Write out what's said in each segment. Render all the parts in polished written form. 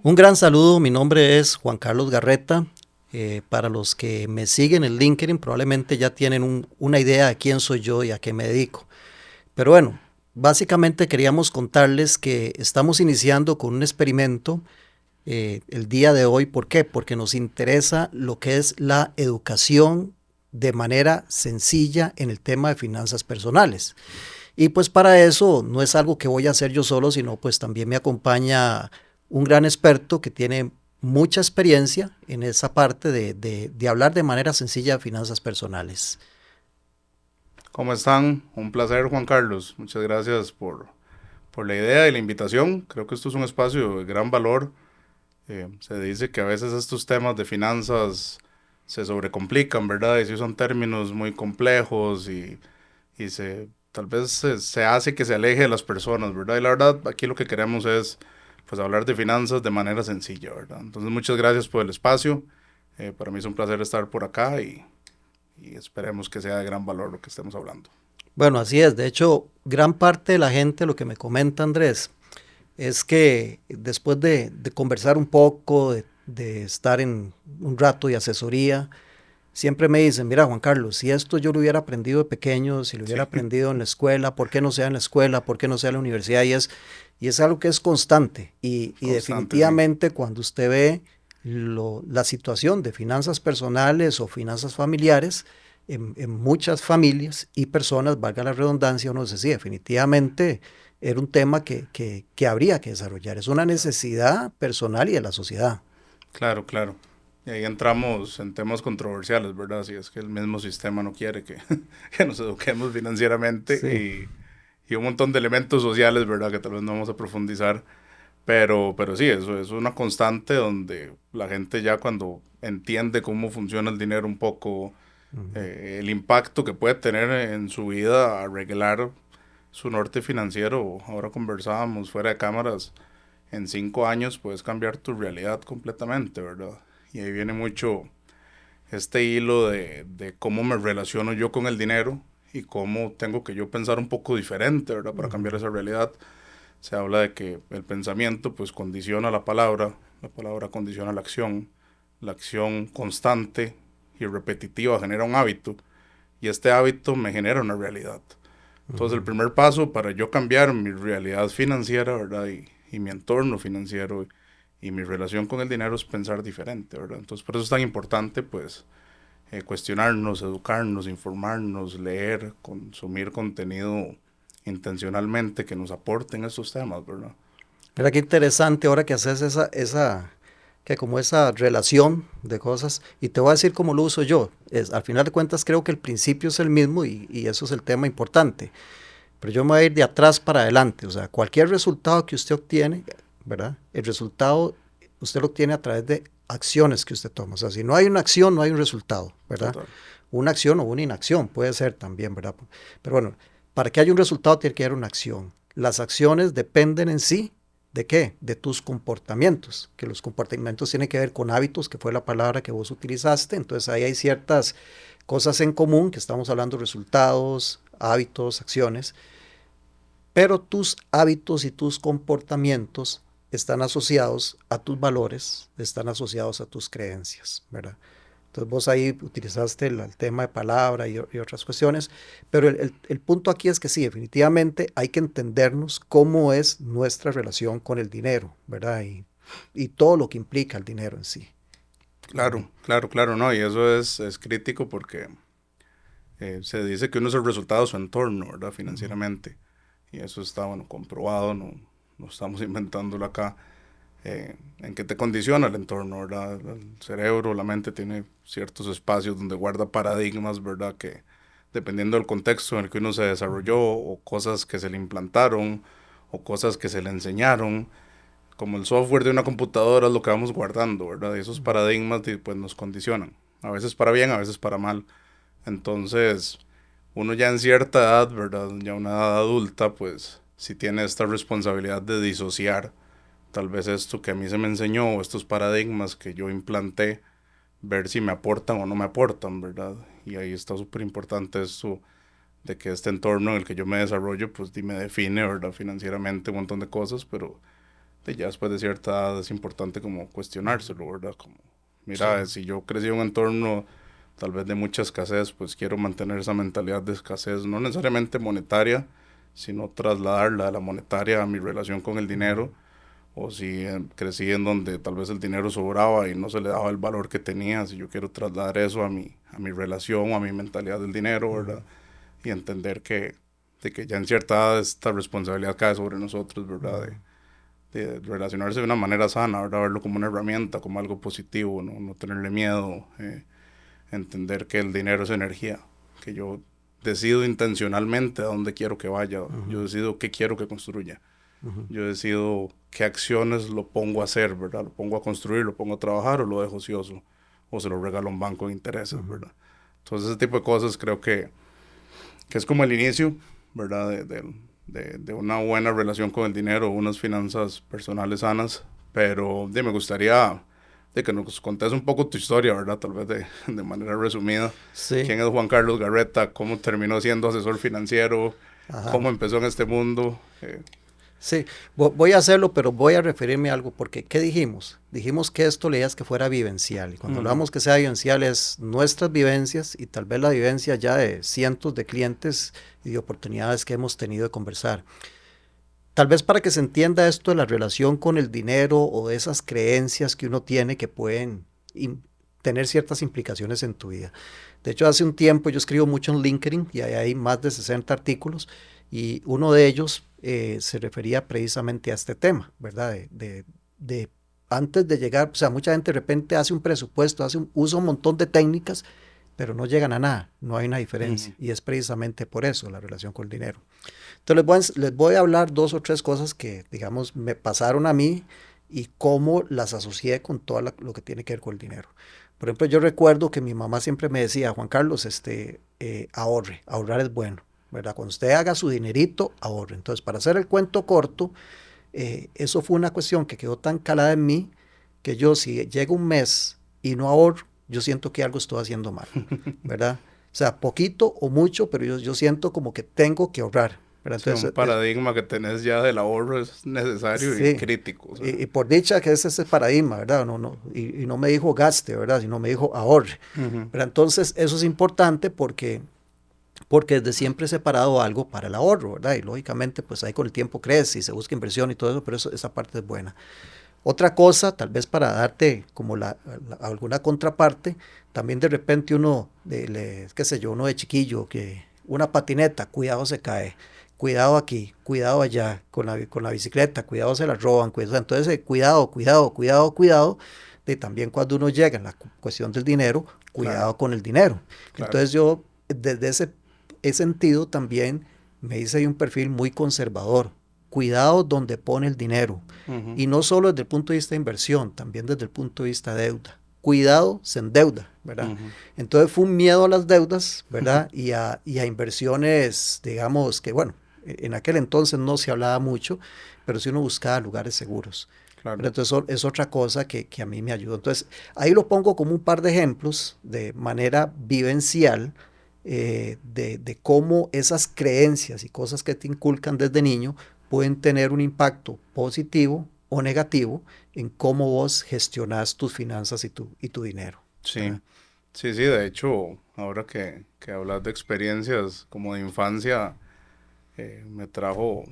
Un gran saludo, mi nombre es Juan Carlos Garreta. Para los que me siguen en LinkedIn probablemente ya tienen una idea de quién soy yo y a qué me dedico. Pero bueno, básicamente queríamos contarles que estamos iniciando con un experimento el día de hoy. ¿Por qué? Porque nos interesa lo que es la educación de manera sencilla en el tema de finanzas personales. Y pues para eso no es algo que voy a hacer yo solo, sino pues también me acompaña un gran experto que tiene mucha experiencia en esa parte de hablar de manera sencilla de finanzas personales. ¿Cómo están? Un placer, Juan Carlos. Muchas gracias por la idea y la invitación. Creo que esto es un espacio de gran valor. Se dice que a veces estos temas de finanzas se sobrecomplican, ¿verdad? Y si son términos muy complejos y tal vez se hace que se aleje de las personas, ¿verdad? Y la verdad, aquí lo que queremos es pues hablar de finanzas de manera sencilla, ¿verdad? Entonces, muchas gracias por el espacio. Para mí es un placer estar por acá y esperemos que sea de gran valor lo que estemos hablando. Bueno, así es. De hecho, gran parte de la gente, lo que me comenta Andrés, es que después de conversar un poco, de estar en un rato de asesoría, siempre me dicen, mira Juan Carlos, si esto yo lo hubiera aprendido de pequeño, si lo hubiera Sí, aprendido en la escuela, ¿por qué no sea en la escuela? ¿Por qué no sea en la universidad? Y es algo que es constante. Y constante, sí. definitivamente cuando usted ve la situación de finanzas personales o finanzas familiares, en muchas familias y personas, valga la redundancia, uno dice, sí, definitivamente era un tema que habría que desarrollar. Es una Claro, necesidad personal y de la sociedad. claro, claro. Y ahí entramos en temas controversiales, ¿verdad? Si es que el mismo sistema no quiere que, que nos eduquemos financieramente Sí. y un montón de elementos sociales, ¿verdad? Que tal vez no vamos a profundizar. Pero sí, eso es una constante donde la gente ya cuando entiende cómo funciona el dinero un poco, Ujú. el impacto que puede tener en su vida, arreglar su norte financiero. Ahora conversábamos fuera de cámaras, en 5 años puedes cambiar tu realidad completamente, ¿verdad? Y ahí viene mucho este hilo de cómo me relaciono yo con el dinero y cómo tengo que yo pensar un poco diferente, ¿verdad? Para cambiar Ujú. esa realidad. Se habla de que el pensamiento pues condiciona la palabra condiciona la acción constante y repetitiva genera un hábito y este hábito me genera una realidad. Entonces el Ujú. primer paso para yo cambiar mi realidad financiera, ¿verdad? Y mi entorno financiero y mi relación con el dinero es pensar diferente, ¿verdad? Entonces por eso es tan importante pues cuestionarnos, educarnos, informarnos, leer, consumir contenido intencionalmente que nos aporten estos temas, ¿verdad? Mira qué interesante ahora que haces que como esa relación de cosas, y te voy a decir cómo lo uso yo. Al final de cuentas creo que el principio es el mismo y eso es el tema importante, pero yo me voy a ir de atrás para adelante, o sea, cualquier resultado que usted obtiene, ¿verdad? El resultado usted lo obtiene a través de acciones que usted toma, o sea, si no hay una acción, no hay un resultado, ¿verdad? Total. Una acción o una inacción puede ser también, ¿verdad? Pero bueno, para que haya un resultado tiene que haber una acción. Las acciones dependen en sí de qué? De tus comportamientos, que los comportamientos tienen que ver con hábitos, que fue la palabra que vos utilizaste, entonces ahí hay ciertas cosas en común, que estamos hablando de resultados, hábitos, acciones, pero tus hábitos y tus comportamientos están asociados a tus valores, están asociados a tus creencias, ¿verdad? Entonces vos ahí utilizaste el tema de palabra y otras cuestiones, pero el punto aquí es que sí, definitivamente hay que entendernos cómo es nuestra relación con el dinero, ¿verdad? Y todo lo que implica el dinero en sí. Ujú. Claro, claro, claro, no, y eso es crítico porque se dice que uno es el resultado de su entorno, ¿verdad? Ujú. Financieramente. Y eso está, bueno, comprobado, no, no estamos inventándolo acá. En qué te condiciona el entorno, ¿verdad? El cerebro, la mente tiene ciertos espacios donde guarda paradigmas, ¿verdad? Que dependiendo del contexto en el que uno se desarrolló, o cosas que se le implantaron, o cosas que se le enseñaron, como el software de una computadora es lo que vamos guardando, ¿verdad? Y esos paradigmas pues nos condicionan, a veces para bien, a veces para mal. Entonces, uno ya en cierta edad, ¿verdad? Ya una edad adulta, pues si tiene esta responsabilidad de disociar tal vez esto que a mí se me enseñó, o estos paradigmas que yo implanté, ver si me aportan o no me aportan, ¿verdad? Y ahí está súper importante esto de que este entorno en el que yo me desarrollo, pues me define, ¿verdad? Financieramente un montón de cosas, pero ya después de cierta edad es importante como cuestionárselo, ¿verdad? Como, mira, si yo crecí en un entorno tal vez de mucha escasez, pues quiero mantener esa mentalidad de escasez, no necesariamente monetaria, sino trasladarla de la monetaria a mi relación con el dinero, o si crecí en donde tal vez el dinero sobraba y no se le daba el valor que tenía, si yo quiero trasladar eso a mi relación o a mi mentalidad del dinero, ¿verdad? Y entender de que ya en cierta edad esta responsabilidad cae sobre nosotros, ¿verdad? De relacionarse de una manera sana, ¿verdad? Verlo como una herramienta, como algo positivo, no tenerle miedo, entender que el dinero es energía, que yo decido intencionalmente a dónde quiero que vaya, yo decido qué quiero que construya, yo decido qué acciones lo pongo a hacer, ¿verdad? Lo pongo a construir, lo pongo a trabajar o lo dejo ocioso o se lo regalo a un banco de intereses, ¿verdad? Entonces ese tipo de cosas creo que es como el inicio, ¿verdad? De una buena relación con el dinero, unas finanzas personales sanas, pero me gustaría de que nos contes un poco tu historia, ¿verdad? Tal vez de manera resumida. Sí. ¿Quién es Juan Carlos Garreta? ¿Cómo terminó siendo asesor financiero? Ajá. ¿Cómo empezó en este mundo? Sí, voy a hacerlo, pero voy a referirme a algo, porque ¿qué dijimos? Dijimos que esto leías que fuera vivencial, y cuando hablamos que sea vivencial es nuestras vivencias y tal vez la vivencia ya de cientos de clientes y de oportunidades que hemos tenido de conversar. Tal vez para que se entienda esto de la relación con el dinero o de esas creencias que uno tiene que pueden tener ciertas implicaciones en tu vida. De hecho, hace un tiempo yo escribo mucho en LinkedIn y hay más de 60 artículos y uno de ellos se refería precisamente a este tema, ¿verdad? De antes de llegar, o sea, mucha gente de repente hace un presupuesto, usa un montón de técnicas, pero no llegan a nada, no hay una diferencia. Y es precisamente por eso la relación con el dinero. Entonces les voy a hablar dos o tres cosas que, digamos, me pasaron a mí y cómo las asocié con todo lo que tiene que ver con el dinero. Por ejemplo, yo recuerdo que mi mamá siempre me decía, Juan Carlos, ahorre, ahorrar es bueno, ¿verdad? Cuando usted haga su dinerito, ahorre. Entonces, para hacer el cuento corto, eso fue una cuestión que quedó tan calada en mí que yo si llega un mes y no ahorro, yo siento que algo estoy haciendo mal, ¿verdad? O sea, poquito o mucho, pero yo siento como que tengo que ahorrar, ¿verdad? Sí, un Entonces, paradigma que tenés ya del ahorro es necesario y sí, crítico. O sea. y por dicha que es ese paradigma, ¿verdad? Y no me dijo gaste, ¿verdad? Sino me dijo ahorre. Pero entonces eso es importante porque desde siempre he separado algo para el ahorro, ¿verdad? Y lógicamente, pues ahí con el tiempo crece y se busca inversión y todo eso, pero esa parte es buena. Otra cosa, tal vez para darte como alguna contraparte, también de repente uno, qué sé yo, uno de chiquillo, que una patineta, cuidado se cae, cuidado aquí, cuidado allá, con la bicicleta, cuidado se la roban, cuidado, entonces cuidado, cuidado, cuidado, cuidado, de también cuando uno llega en la cuestión del dinero, Claro, cuidado con el dinero. claro. Entonces yo, desde ese sentido también me hice un perfil muy conservador, cuidado donde pone el dinero. Y no solo desde el punto de vista de inversión, también desde el punto de vista de deuda. Cuidado, se endeuda, ¿verdad? Entonces fue un miedo a las deudas, ¿verdad? Y a inversiones, digamos, que bueno, en aquel entonces no se hablaba mucho, pero sí uno buscaba lugares seguros. Claro. Pero entonces es otra cosa que a mí me ayudó. Entonces ahí lo pongo como un par de ejemplos de manera vivencial de cómo esas creencias y cosas que te inculcan desde niño pueden tener un impacto positivo o negativo en cómo vos gestionas tus finanzas y tu dinero, Sí, ¿verdad? sí, de hecho, ahora que hablas de experiencias como de infancia, me trajo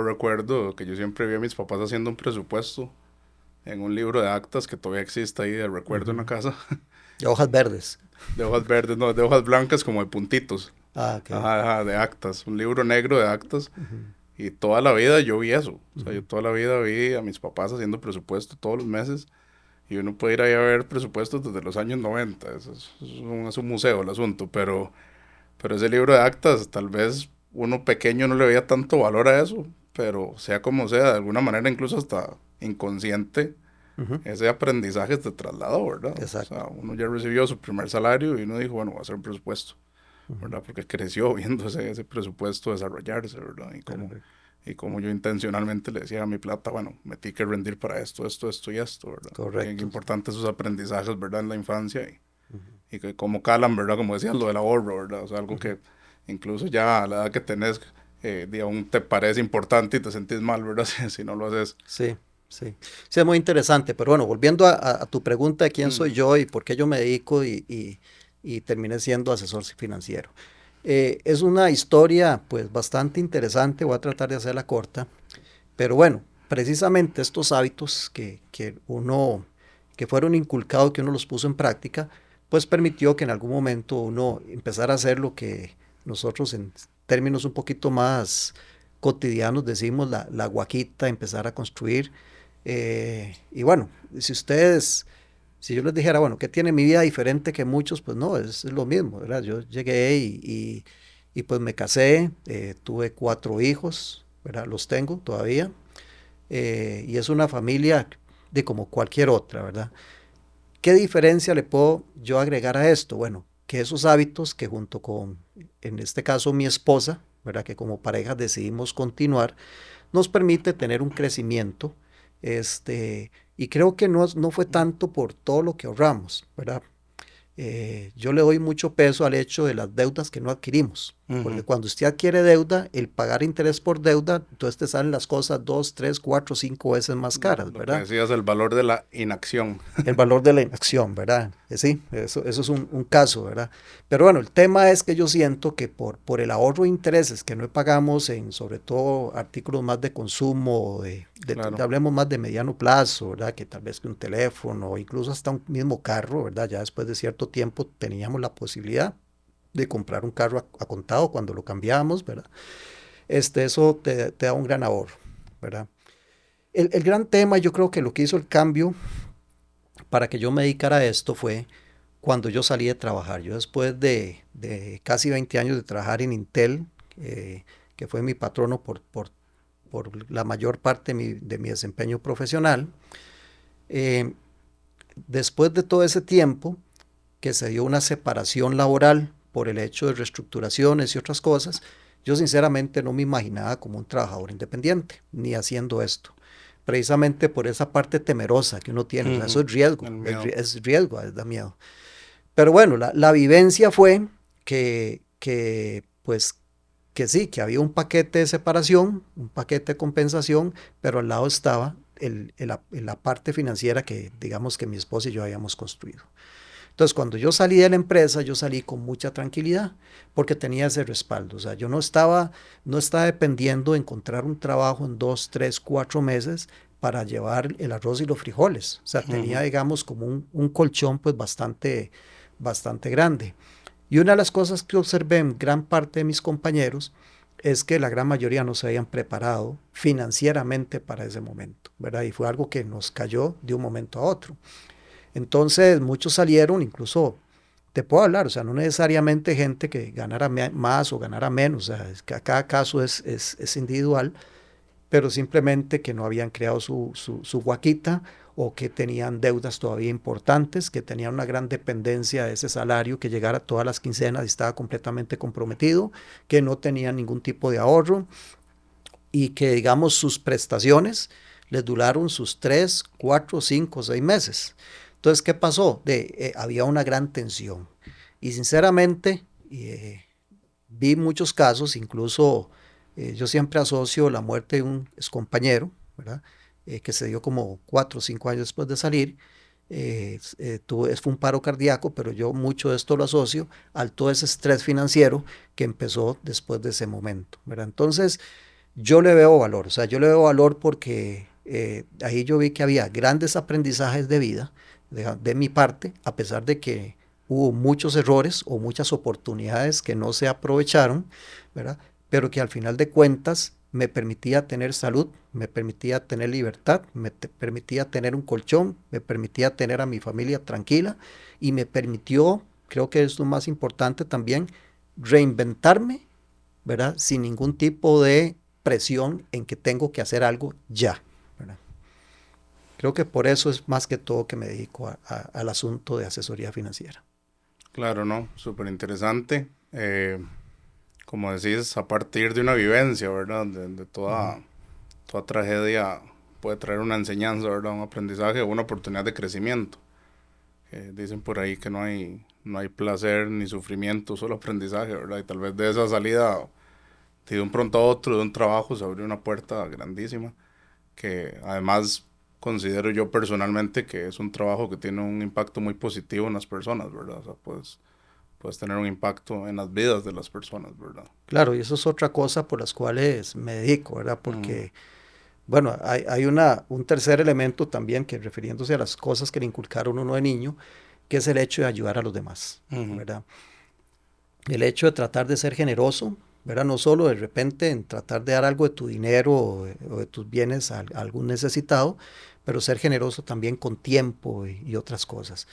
recuerdo que yo siempre vi a mis papás haciendo un presupuesto en un libro de actas que todavía existe ahí de recuerdo en la casa, De hojas verdes. de hojas verdes, no, de hojas blancas como de puntitos, Ah, ok. ajá, de actas, un libro negro de actas, y toda la vida yo vi eso, o sea, yo toda la vida vi a mis papás haciendo presupuesto todos los meses, y uno puede ir ahí a ver presupuestos desde los años 90, es un museo el asunto, pero ese libro de actas, tal vez uno pequeño no le veía tanto valor a eso, pero sea como sea, de alguna manera incluso hasta inconsciente, Ujú. ese aprendizaje se trasladó, ¿verdad? O sea, Exacto. uno ya recibió su primer salario y uno dijo, bueno, voy a hacer un presupuesto, ¿verdad? Porque creció viendo ese presupuesto desarrollarse, ¿verdad? Perfecto. Y como yo intencionalmente le decía a mi plata, bueno, metí que rendir para esto, esto y esto, ¿verdad? Qué Correcto. importantes esos aprendizajes, ¿verdad? En la infancia y que como calan, ¿verdad? Como decías, lo del ahorro, ¿verdad? O sea, algo que incluso ya a la edad que tenés, aún te parece importante y te sentís mal, ¿verdad? Si no lo haces. Sí. Sí, sí, es muy interesante, pero bueno, volviendo a tu pregunta de quién soy yo y por qué yo me dedico y terminé siendo asesor financiero. Es una historia pues bastante interesante, voy a tratar de hacerla corta, pero bueno, precisamente estos hábitos que fueron inculcados, que uno los puso en práctica, pues permitió que en algún momento uno empezara a hacer lo que nosotros en términos un poquito más cotidianos decimos la guaquita, empezar a construir. Y bueno, si yo les dijera, bueno, ¿qué tiene mi vida diferente que muchos? Pues no, es lo mismo, ¿verdad? Yo llegué y pues me casé, tuve 4 hijos, ¿verdad? Los tengo todavía, y es una familia de como cualquier otra, ¿verdad? ¿Qué diferencia le puedo yo agregar a esto? Bueno, que esos hábitos que junto con, en este caso, mi esposa, ¿verdad? Que como pareja decidimos continuar, nos permite tener un crecimiento, y creo que no fue tanto por todo lo que ahorramos, ¿verdad? Yo le doy mucho peso al hecho de las deudas que no adquirimos, porque Ujú. cuando usted adquiere deuda, el pagar interés por deuda, entonces te salen las cosas 2, 3, 4, 5 veces más caras, Lo que ¿verdad? decías, el valor de la inacción. El valor de la inacción, ¿verdad? Sí, eso es un caso, ¿verdad? Pero bueno, el tema es que yo siento que por el ahorro de intereses que no pagamos en sobre todo artículos más de consumo, Claro. hablemos más de mediano plazo, ¿verdad? Que tal vez que un teléfono, o incluso hasta un mismo carro, ¿verdad? Ya después de cierto tiempo teníamos la posibilidad de comprar un carro a contado cuando lo cambiábamos, ¿verdad? Eso te da un gran ahorro, ¿verdad? El gran tema, yo creo que lo que hizo el cambio para que yo me dedicara a esto fue cuando yo salí de trabajar. Yo después de casi 20 años de trabajar en Intel, que fue mi patrono por la mayor parte de mi desempeño profesional, eh, después de todo ese tiempo que se dio una separación laboral por el hecho de reestructuraciones y otras cosas, yo sinceramente no me imaginaba como un trabajador independiente, ni haciendo esto. Precisamente por esa parte temerosa que uno tiene, o sea, eso Ujú. es riesgo, El miedo. es riesgo, da miedo. Pero bueno, la vivencia fue pues, que sí, que había un paquete de separación, un paquete de compensación, pero al lado estaba la parte financiera que digamos que mi esposa y yo habíamos construido. Entonces, cuando yo salí de la empresa, yo salí con mucha tranquilidad porque tenía ese respaldo. O sea, yo no estaba dependiendo de encontrar un trabajo en 2, 3, 4 meses para llevar el arroz y los frijoles. O sea, tenía, Ujú. digamos, como un colchón pues bastante grande. Y una de las cosas que observé en gran parte de mis compañeros es que la gran mayoría no se habían preparado financieramente para ese momento, ¿verdad? Y fue algo que nos cayó de un momento a otro. Entonces muchos salieron, incluso te puedo hablar, o sea, no necesariamente gente que ganara más o ganara menos, o sea, es que cada caso es individual, pero simplemente que no habían creado su guaquita o que tenían deudas todavía importantes, que tenían una gran dependencia de ese salario que llegara todas las quincenas y estaba completamente comprometido, que no tenían ningún tipo de ahorro y que, digamos, sus prestaciones les duraron sus 3, 4, 5, 6 meses. Entonces, ¿qué pasó? Había una gran tensión. Y sinceramente, vi muchos casos, incluso yo siempre asocio la muerte de un excompañero, ¿verdad? Que se dio como 4 o 5 años después de salir. Fue un paro cardíaco, pero yo mucho de esto lo asocio al todo ese estrés financiero que empezó después de ese momento, ¿verdad? Entonces, yo le veo valor, o sea, yo le veo valor porque ahí yo vi que había grandes aprendizajes de vida de mi parte, a pesar de que hubo muchos errores o muchas oportunidades que no se aprovecharon, ¿verdad? Pero que al final de cuentas me permitía tener salud, me permitía tener libertad, permitía tener un colchón, me permitía tener a mi familia tranquila y me permitió, creo que es lo más importante también, reinventarme, ¿verdad? Sin ningún tipo de presión en que tengo que hacer algo ya, ¿verdad? Creo que por eso es más que todo que me dedico al asunto de asesoría financiera. Claro, ¿no? Súper interesante. Como decís, a partir de una vivencia, ¿verdad? De Ujú. toda tragedia puede traer una enseñanza, ¿verdad? Un aprendizaje o una oportunidad de crecimiento. Dicen por ahí que no hay placer ni sufrimiento, solo aprendizaje, ¿verdad? Y tal vez de esa salida, de un pronto a otro, de un trabajo, se abrió una puerta grandísima, que además considero yo personalmente que es un trabajo que tiene un impacto muy positivo en las personas, ¿verdad? O sea, puedes tener un impacto en las vidas de las personas, ¿verdad? Claro, y eso es otra cosa por las cuales me dedico, ¿verdad? Ujú, Porque, bueno, hay un tercer elemento también que refiriéndose a las cosas que le inculcaron a uno de niño, que es el hecho de ayudar a los demás, ujú, ¿verdad? El hecho de tratar de ser generoso, ¿verdad? No solo de repente en tratar de dar algo de tu dinero o de tus bienes a algún necesitado, pero ser generoso también con tiempo y otras cosas.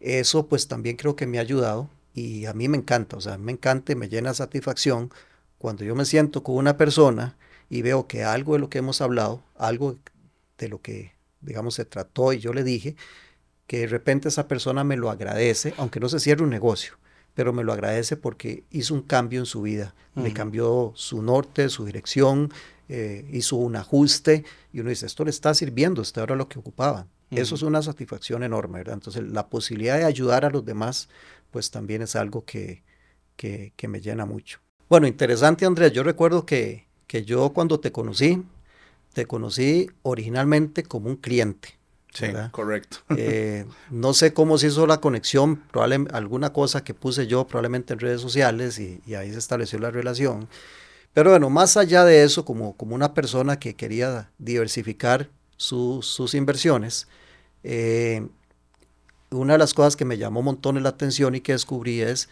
Eso pues también creo que me ha ayudado y a mí me encanta, o sea, me encanta y me llena de satisfacción cuando yo me siento con una persona y veo que algo de lo que hemos hablado, algo de lo que, digamos, se trató y yo le dije, que de repente esa persona me lo agradece, aunque no se cierre un negocio, pero me lo agradece porque hizo un cambio en su vida, le ujú, cambió su norte, su dirección, hizo un ajuste y uno dice, esto le está sirviendo, esto era lo que ocupaba. Eso ujú. es una satisfacción enorme, ¿verdad? Entonces la posibilidad de ayudar a los demás, pues también es algo que me llena mucho. Bueno, interesante Andrés, yo recuerdo que yo cuando te conocí originalmente como un cliente, Sí, ¿verdad? correcto. No sé cómo se hizo la conexión, probablemente alguna cosa que puse yo probablemente en redes sociales y ahí se estableció la relación. Pero bueno, más allá de eso, como una persona que quería diversificar sus inversiones, eh, una de las cosas que me llamó montones la atención y que descubrí es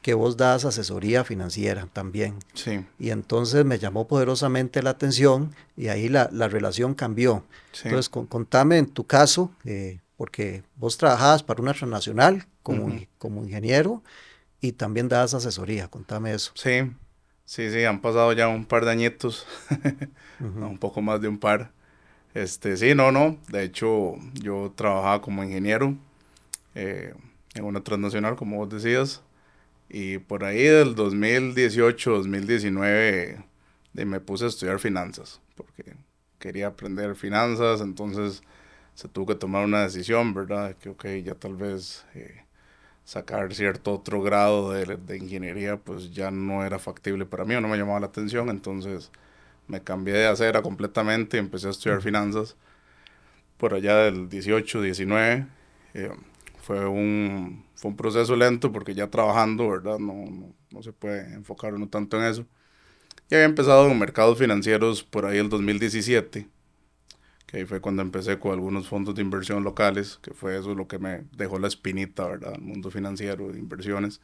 que vos das asesoría financiera también. Sí, Y entonces me llamó poderosamente la atención y ahí la relación cambió. sí. Entonces, contame en tu caso, porque vos trabajabas para una transnacional Ujú. como ingeniero y también das asesoría. Contame eso. Sí, sí, han pasado ya un par de añitos, no, Ujú, un poco más de un par. Sí, no, de hecho yo trabajaba como ingeniero eh, en una transnacional, como vos decías, y por ahí del 2018, 2019 me puse a estudiar finanzas, porque quería aprender finanzas, entonces se tuvo que tomar una decisión, ¿verdad? Que ok, ya tal vez sacar cierto otro grado de ingeniería, pues ya no era factible para mí o no me llamaba la atención, entonces me cambié de acera completamente y empecé a estudiar ujú, finanzas por allá del 18, 19. eh, fue un proceso lento porque ya trabajando, ¿verdad? No se puede enfocar uno tanto en eso. Y había empezado en mercados financieros por ahí el 2017, que ahí fue cuando empecé con algunos fondos de inversión locales, que fue eso lo que me dejó la espinita, ¿verdad? El mundo financiero, de inversiones.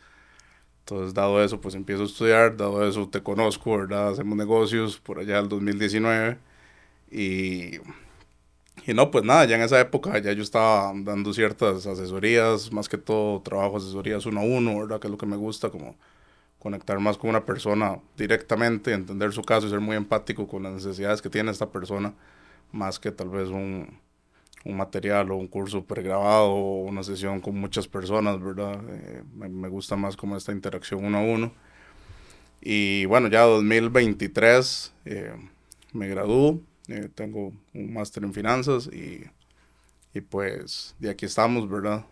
Entonces, dado eso, pues empiezo a estudiar, dado eso te conozco, ¿verdad? Hacemos negocios por allá del 2019 y, y no, pues nada, ya en esa época ya yo estaba dando ciertas asesorías, más que todo trabajo asesorías uno a uno, ¿verdad? Que es lo que me gusta, como conectar más con una persona directamente, entender su caso y ser muy empático con las necesidades que tiene esta persona, más que tal vez un material o un curso pregrabado o una sesión con muchas personas, ¿verdad? Me gusta más como esta interacción uno a uno. Y bueno, ya 2023 me graduó, tengo un máster en finanzas y pues de aquí estamos, ¿verdad?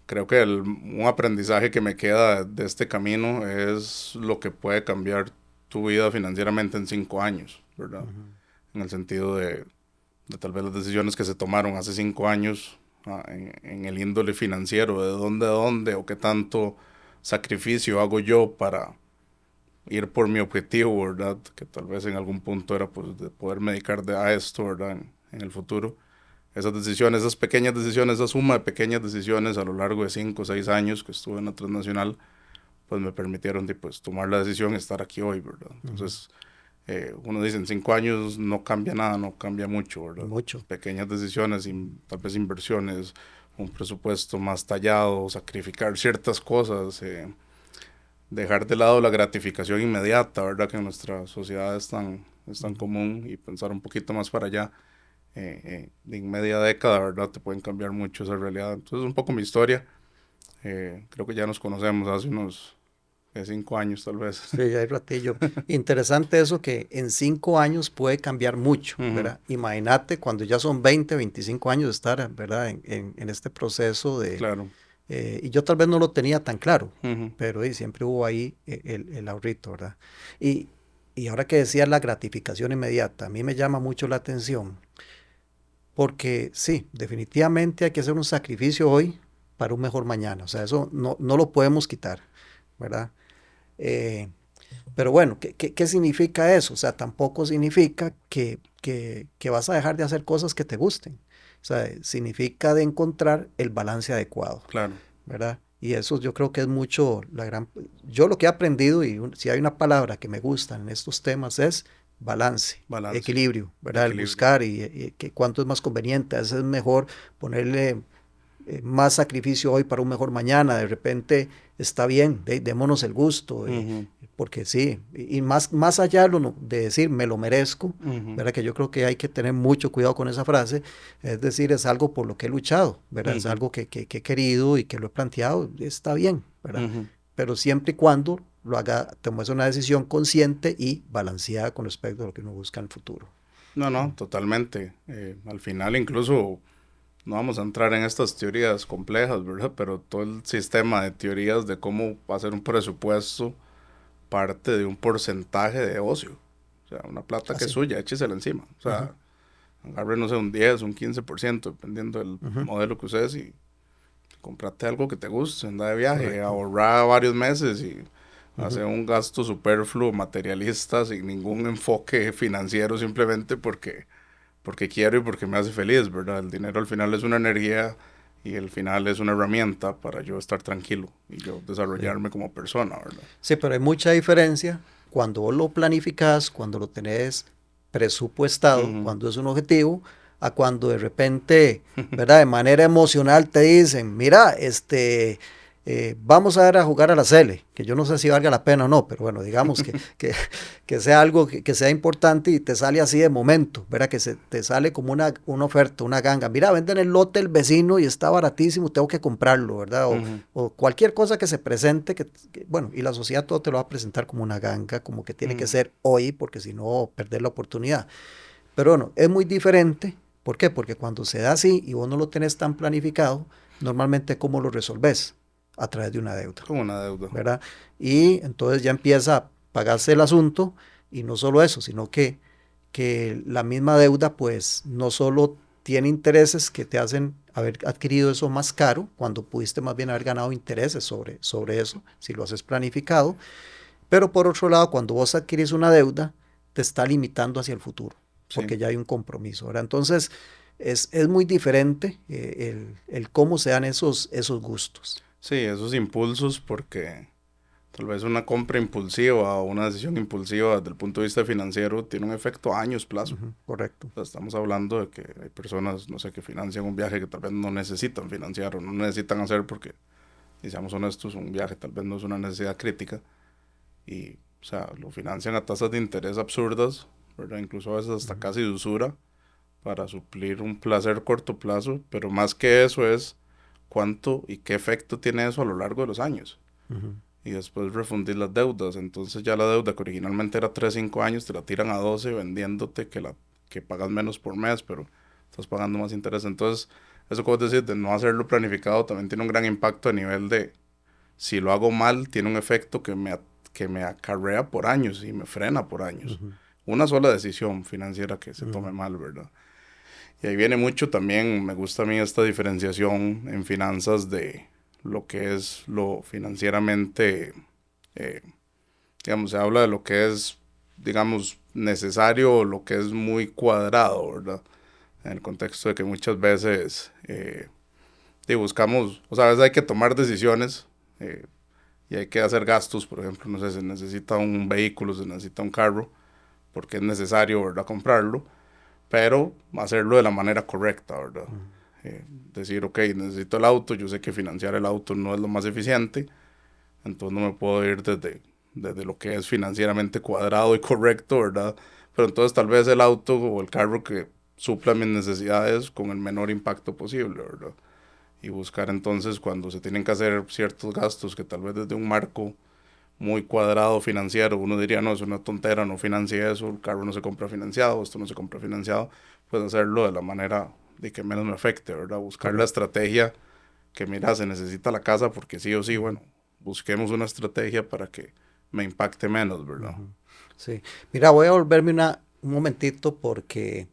Creo que un aprendizaje que me queda de este camino es lo que puede cambiar tu vida financieramente en 5 años, ¿verdad? ujú. En el sentido de tal vez las decisiones que se tomaron hace 5 años en el índole financiero, de dónde a dónde o qué tanto sacrificio hago yo para ir por mi objetivo, ¿verdad? Que tal vez en algún punto era pues de poderme dedicar a esto, ¿verdad? En el futuro. Esas decisiones, esas pequeñas decisiones, esa suma de pequeñas decisiones a lo largo de 5 o 6 años que estuve en la transnacional, pues me permitieron pues, tomar la decisión y estar aquí hoy, ¿verdad? Ujú. Entonces, uno dice, en 5 años no cambia nada, no cambia mucho, ¿verdad? Mucho. Pequeñas decisiones, tal vez inversiones, un presupuesto más tallado, sacrificar ciertas cosas, dejar de lado la gratificación inmediata, ¿verdad? Que en nuestra sociedad es tan Ujú. común y pensar un poquito más para allá. En media década, ¿verdad? Te pueden cambiar mucho esa realidad. Entonces, un poco mi historia. Creo que ya nos conocemos hace unos 5 años, tal vez. Sí, ya hay ratillo. Interesante eso que en 5 años puede cambiar mucho, Ujú, ¿verdad? Imagínate cuando ya son 20, 25 años de estar, ¿verdad? En este proceso claro. y yo tal vez no lo tenía tan claro, Ujú, pero siempre hubo ahí el ahorrito, ¿verdad? Y, y ahora que decía la gratificación inmediata, a mí me llama mucho la atención Porque sí, definitivamente hay que hacer un sacrificio hoy para un mejor mañana. O sea, eso no lo podemos quitar, ¿verdad? Eh, pero bueno, ¿qué significa eso? O sea, tampoco significa que vas a dejar de hacer cosas que te gusten. O sea, significa de encontrar el balance adecuado, Claro, ¿verdad? Y eso yo creo que es mucho Yo lo que he aprendido, y si hay una palabra que me gusta en estos temas es balance, balance, equilibrio, ¿verdad? El equilibrio. buscar y que cuánto es más conveniente. A veces es mejor ponerle más sacrificio hoy para un mejor mañana. De repente está bien, démonos el gusto, Ujú, porque sí, y más allá de decir me lo merezco, ujú, ¿verdad? Que yo creo que hay que tener mucho cuidado con esa frase, es decir, es algo por lo que he luchado, ¿verdad? Es ujú, algo que he querido y que lo he planteado, está bien, ¿verdad? ujú. Pero siempre y cuando lo haga, tomes una decisión consciente y balanceada con respecto a lo que uno busca en el futuro. No, no, totalmente. Al final incluso no vamos a entrar en estas teorías complejas, ¿verdad? Pero todo el sistema de teorías de cómo hacer un presupuesto parte de un porcentaje de ocio. O sea, una plata que es Así. suya, échesela encima. O Ujú, sea, agarre, no sé, un 10, un 15%, dependiendo del ujú, modelo que uses y comprate algo que te guste, anda de viaje, correcto. ahorra varios meses y Ujú. hacer un gasto superfluo, materialista, sin ningún enfoque financiero, simplemente porque quiero y porque me hace feliz, ¿verdad? El dinero al final es una energía y el final es una herramienta para yo estar tranquilo y yo Sí. desarrollarme como persona, ¿verdad? Sí, pero hay mucha diferencia cuando vos lo planificás, cuando lo tenés presupuestado, Ujú, cuando es un objetivo, a cuando de repente, ¿verdad? De manera emocional te dicen, mira, vamos a ir a jugar a la Cele, que yo no sé si valga la pena o no, pero bueno, digamos que sea algo que sea importante y te sale así de momento, ¿verdad? Te sale como una oferta, una ganga. Mira, venden el lote del vecino y está baratísimo, tengo que comprarlo, ¿verdad? ujú, O cualquier cosa que se presente, bueno, y la sociedad todo te lo va a presentar como una ganga, como que tiene que ujú. ser hoy, porque si no, perder la oportunidad. Pero bueno, es muy diferente. ¿Por qué? Porque cuando se da así y vos no lo tenés tan planificado, normalmente ¿cómo lo resolves? A través de una deuda, Como una deuda. ¿verdad? Y entonces ya empieza a pagarse el asunto y no solo eso, sino que la misma deuda pues no solo tiene intereses que te hacen haber adquirido eso más caro, cuando pudiste más bien haber ganado intereses sobre eso, si lo haces planificado, pero por otro lado, cuando vos adquirís una deuda, te está limitando hacia el futuro, Sí, porque ya hay un compromiso, ¿verdad? Entonces, es muy diferente el cómo se dan esos gustos. sí, esos impulsos porque tal vez una compra impulsiva o una decisión impulsiva desde el punto de vista financiero tiene un efecto a años plazo. Ujú, correcto. O sea, estamos hablando de que hay personas, no sé, que financian un viaje que tal vez no necesitan financiar o no necesitan hacer porque, y seamos honestos, un viaje tal vez no es una necesidad crítica y, o sea, lo financian a tasas de interés absurdas, ¿verdad? Incluso a veces hasta Ujú, casi de usura para suplir un placer corto plazo, pero más que eso es cuánto y qué efecto tiene eso a lo largo de los años. ujú, Y después refundir las deudas. Entonces ya la deuda que originalmente era 3 5 años, te la tiran a 12 vendiéndote que pagas menos por mes, pero estás pagando más interés. Entonces, eso que vos decís de no hacerlo planificado también tiene un gran impacto a nivel de, si lo hago mal, tiene un efecto que me acarrea por años y me frena por años. ujú, Una sola decisión financiera que se ujú, tome mal, ¿verdad? Y ahí viene mucho también, me gusta a mí esta diferenciación en finanzas de lo que es lo financieramente, eh, digamos, se habla de lo que es, digamos, necesario o lo que es muy cuadrado, ¿verdad? En el contexto de que muchas veces buscamos, o sea, a veces hay que tomar decisiones eh, y hay que hacer gastos, por ejemplo, no sé, se necesita un vehículo, se necesita un carro, porque es necesario, ¿verdad?, comprarlo, pero hacerlo de la manera correcta, ¿verdad? ujú. Decir, ok, necesito el auto, yo sé que financiar el auto no es lo más eficiente, entonces no me puedo ir desde lo que es financieramente cuadrado y correcto, ¿verdad? Pero entonces tal vez el auto o el carro que supla mis necesidades con el menor impacto posible, ¿verdad? Y buscar entonces cuando se tienen que hacer ciertos gastos que tal vez desde un marco muy cuadrado financiero, uno diría, no, es una tontera, no financie eso, el carro no se compra financiado, esto no se compra financiado, pues hacerlo de la manera de que menos me afecte, ¿verdad? Buscar la Correcto. estrategia que, mira, se necesita la casa porque sí o sí, Ujú, bueno, busquemos una estrategia para que me impacte menos, ¿verdad? ujú. Sí. Mira, voy a volverme un momentito porque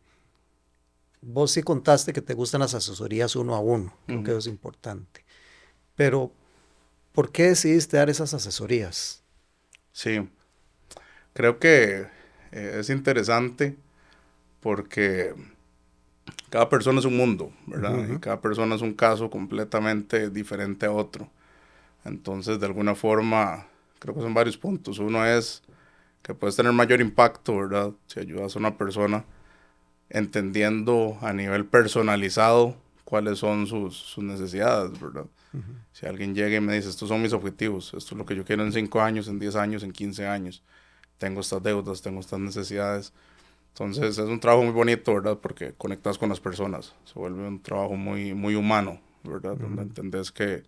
vos sí contaste que te gustan las asesorías uno a uno, creo que eso es importante. Pero, ¿por qué decidiste dar esas asesorías? Sí, creo que es interesante porque cada persona es un mundo, ¿verdad? Y Ujú, cada persona es un caso completamente diferente a otro. Entonces, de alguna forma, creo que son varios puntos. Uno es que puedes tener mayor impacto, ¿verdad? Si ayudas a una persona entendiendo a nivel personalizado cuáles son sus necesidades, ¿verdad? ujú. Si alguien llega y me dice, estos son mis objetivos, esto es lo que yo quiero en 5 años, en 10 años, en 15 años, tengo estas deudas, tengo estas necesidades. Entonces es un trabajo muy bonito, ¿verdad? Porque conectas con las personas, se vuelve un trabajo muy humano, ¿verdad? Donde Ujú. entendés que